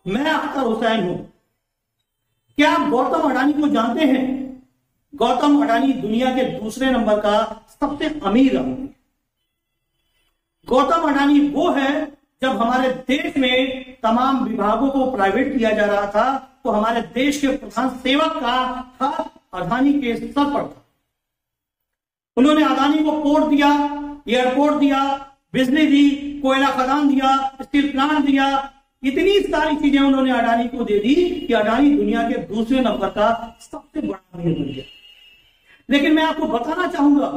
मैं अख्तर हुसैन हूं। क्या आप गौतम अडानी को जानते हैं? गौतम अडानी दुनिया के दूसरे नंबर का सबसे अमीर आदमी। गौतम अडानी वो है, जब हमारे देश में तमाम विभागों को प्राइवेट किया जा रहा था तो हमारे देश के प्रधान सेवक का हाथ अडानी के सर पर था। उन्होंने अडानी को पोर्ट दिया, एयरपोर्ट दिया, बिजली दी, कोयला खदान दिया, स्टील प्लांट दिया, इतनी सारी चीजें उन्होंने अडानी को दे दी कि अडानी दुनिया के दूसरे नंबर का सबसे बड़ा अमीर बन गया। लेकिन मैं आपको बताना चाहूंगा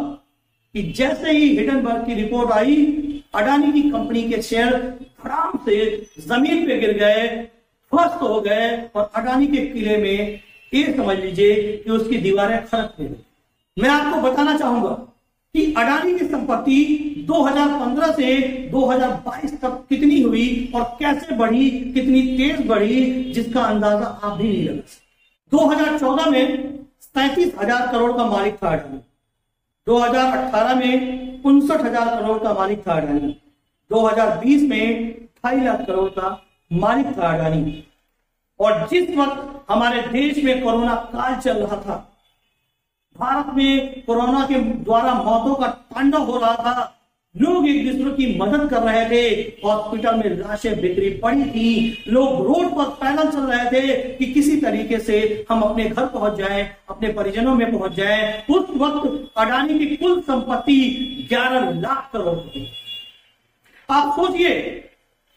कि जैसे ही हिडनबर्ग की रिपोर्ट आई, अडानी की कंपनी के शेयर धड़ाम से जमीन पे गिर गए, ध्वस्त हो गए और अडानी के किले में ये समझ लीजिए कि उसकी दीवारें खड़क गई। मैं आपको बताना चाहूंगा कि अडानी की संपत्ति 2015 से 2022 तक कितनी हुई और कैसे बढ़ी, कितनी तेज बढ़ी, जिसका अंदाजा आप भी नहीं लगा सकते। 2014 में 37,000 करोड़ का मालिक था अडानी। 2018 में 59,000 करोड़ का मालिक था अडानी। 2020 में 2.5 लाख करोड़ का मालिक था अडानी। और जिस वक्त हमारे देश में कोरोना काल चल रहा था, भारत में कोरोना के द्वारा मौतों का तांडव हो रहा था, लोग एक दूसरे की मदद कर रहे थे, हॉस्पिटल में लाशें बिखरी पड़ी थी, लोग रोड पर पैदल चल रहे थे कि किसी तरीके से हम अपने घर पहुंच जाएं, अपने परिजनों में पहुंच जाएं। उस वक्त अडानी की कुल संपत्ति 11 लाख करोड़ थी। आप सोचिए,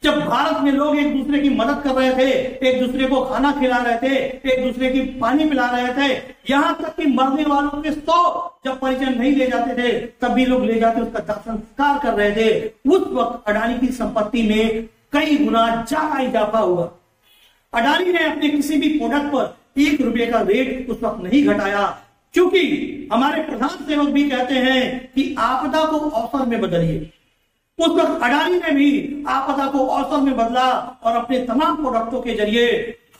जब भारत में लोग एक दूसरे की मदद कर रहे थे, एक दूसरे को खाना खिला रहे थे, एक दूसरे की पानी पिला रहे थे, यहां तक कि मरने वालों के 100 जब परिजन नहीं ले जाते थे तब भी लोग ले जाते उसका दाह संस्कार कर रहे थे, उस वक्त अडानी की संपत्ति में कई गुना ज्यादा इजाफा हुआ। अडानी ने अपने किसी भी प्रोडक्ट पर 1 रुपए का रेट उस वक्त नहीं घटाया, क्योंकि हमारे प्रधान सेवक भी कहते हैं कि आपदा को अवसर में बदलिए। उस वक्त अडानी ने भी आपदा को अवसर में बदला और अपने तमाम प्रोडक्टों के जरिए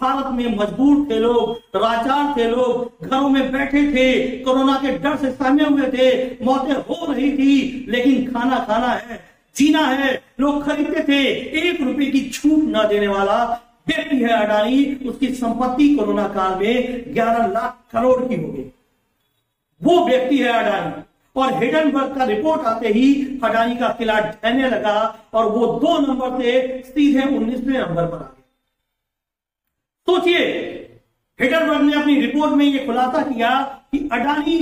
भारत में मजबूर थे लोग, लाचार थे लोग, घरों में बैठे थे, कोरोना के डर से सहमे हुए थे, मौतें हो रही थी, लेकिन खाना खाना है, जीना है, लोग खरीदते थे। 1 रुपए की छूट न देने वाला व्यक्ति है अडानी। उसकी संपत्ति कोरोना काल में 11 लाख करोड़ की हो गई। वो व्यक्ति है अडानी। और हिडनबर्ग का रिपोर्ट आते ही अडानी का किला ढहने लगा और वो 2 नंबर से सीधे 19वें नंबर पर आ गए। सोचिए, हिडनबर्ग ने अपनी रिपोर्ट में यह खुलासा किया कि अडानी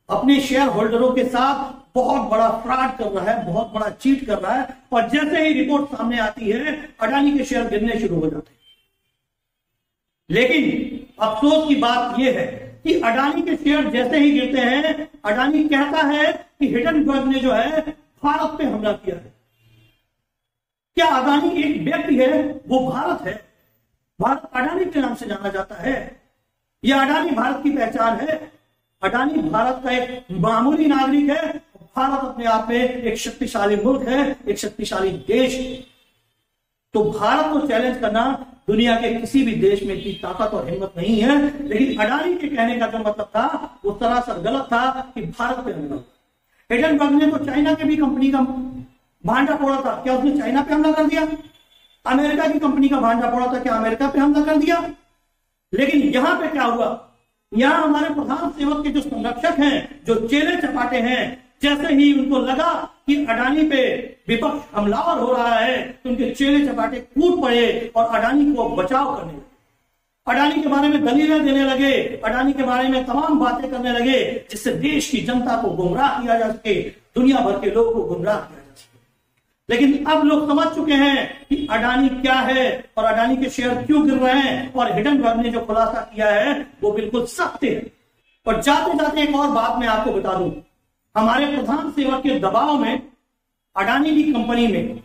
अपने शेयर होल्डरों के साथ बहुत बड़ा फ्रॉड कर रहा है, बहुत बड़ा चीट कर रहा है। और जैसे ही रिपोर्ट सामने आती है, अडानी के शेयर गिरने शुरू हो जाते हैं। लेकिन अफसोस की बात यह है कि अडानी के शेयर जैसे ही गिरते हैं, अडानी कहता है कि हिडनबर्ग ने जो है भारत पे हमला किया है। क्या अडानी एक व्यक्ति है? वो भारत है। भारत अडानी के नाम से जाना जाता है। यह अडानी भारत की पहचान है। अडानी भारत का एक मामूली नागरिक है। भारत अपने आप में एक शक्तिशाली मुल्क है, एक शक्तिशाली देश है। तो भारत को चैलेंज करना दुनिया के किसी भी देश में इतनी ताकत और हिम्मत नहीं है। लेकिन अडानी के कहने का जो मतलब था वो सरासर गलत था कि भारत पे हमला। हिडनबर्ग ने तो चाइना के भी कंपनी का भांडा फोड़ा था। क्या उसने चाइना पे हमला कर दिया? अमेरिका की कंपनी का भांडा फोड़ा था, क्या अमेरिका पे हमला कर दिया? लेकिन यहां पे क्या हुआ? यहां हमारे प्रधान सेवक के जो संरक्षक हैं, जो चेले चपाटे हैं, जैसे ही उनको लगा कि अडानी पे विपक्ष हमलावर हो रहा है तो उनके चेले चपाटे कूद पड़े और अडानी को बचाव करने लगे। अडानी के बारे में दलीलें देने लगे, अडानी के बारे में तमाम बातें करने लगे जिससे देश की जनता को गुमराह किया जा सके, दुनिया भर के लोगों को गुमराह किया जा सके। लेकिन अब लोग समझ चुके हैं कि अडानी क्या है और अडानी के शेयर क्यों गिर रहे हैं। और हिडनबर्ग ने जो खुलासा किया है वो बिल्कुल सत्य है। और जाते जाते एक और बात मैं आपको बता दूं, हमारे प्रधान सेवक के दबाव में अडानी की कंपनी में,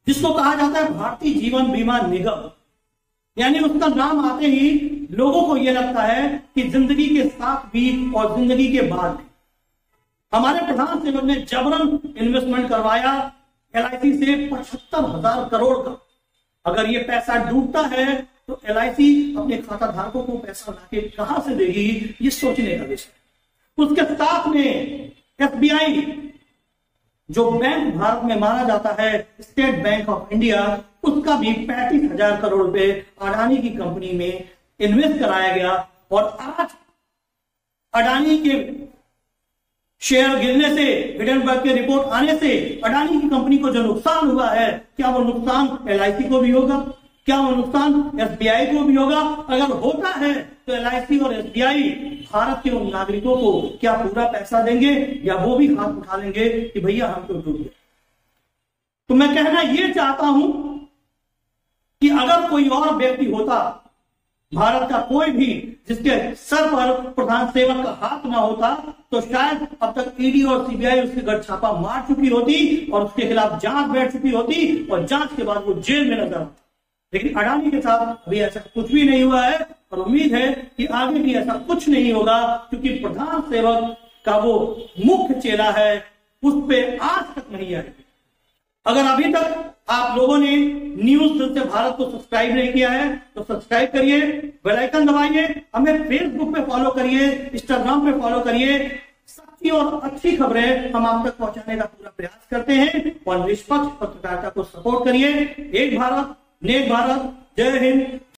जिसको कहा जाता है भारतीय जीवन बीमा निगम, यानी उसका नाम आते ही लोगों को यह लगता है कि जिंदगी के साथ भी और जिंदगी के बाद भी। हमारे प्रधान सेवक ने जबरन इन्वेस्टमेंट करवाया LIC से 75,000 करोड़ का। अगर ये पैसा डूबता है तो LIC अपने खाता धारकों को पैसा लाके कहां से देगी, ये सोचने का विषय। उसके साथ में FBI जो बैंक भारत में माना जाता है स्टेट बैंक ऑफ इंडिया, उसका भी 35,000 करोड़ रुपए अडानी की कंपनी में इन्वेस्ट कराया गया। और आज अडानी के शेयर गिरने से, हिडेनबर्ग की रिपोर्ट आने से अडानी की कंपनी को जो नुकसान हुआ है, क्या वो नुकसान LIC को भी होगा? क्या वो नुकसान SBI को भी होगा? अगर होता है तो LIC और SBI भारत के उन नागरिकों को क्या पूरा पैसा देंगे, या वो भी हाथ उठा लेंगे कि भैया हम तो डूब गए? तो मैं कहना ये चाहता हूं कि अगर कोई और व्यक्ति होता, भारत का कोई भी, जिसके सर पर प्रधान सेवक का हाथ ना होता, तो शायद अब तक ED और CBI उसके घर छापा मार चुकी होती और उसके खिलाफ जांच बैठ चुकी होती और जांच के बाद वो जेल में नजर आता। लेकिन अडानी के साथ अभी ऐसा कुछ भी नहीं हुआ है और उम्मीद है कि आगे भी ऐसा कुछ नहीं होगा, क्योंकि प्रधान सेवक का वो मुख्य चेला है, उस पर आज तक नहीं आए। अगर अभी तक आप लोगों ने न्यूज दिल से भारत को सब्सक्राइब नहीं किया है तो सब्सक्राइब करिए, बेल आइकन दबाइए, हमें फेसबुक पे फॉलो करिए, इंस्टाग्राम पे फॉलो करिए। सच्ची और अच्छी खबरें हम आप तक पहुंचाने का पूरा प्रयास करते हैं और निष्पक्ष पत्रकारिता को सपोर्ट करिए। एक भारत नेक भारत। जय हिंद।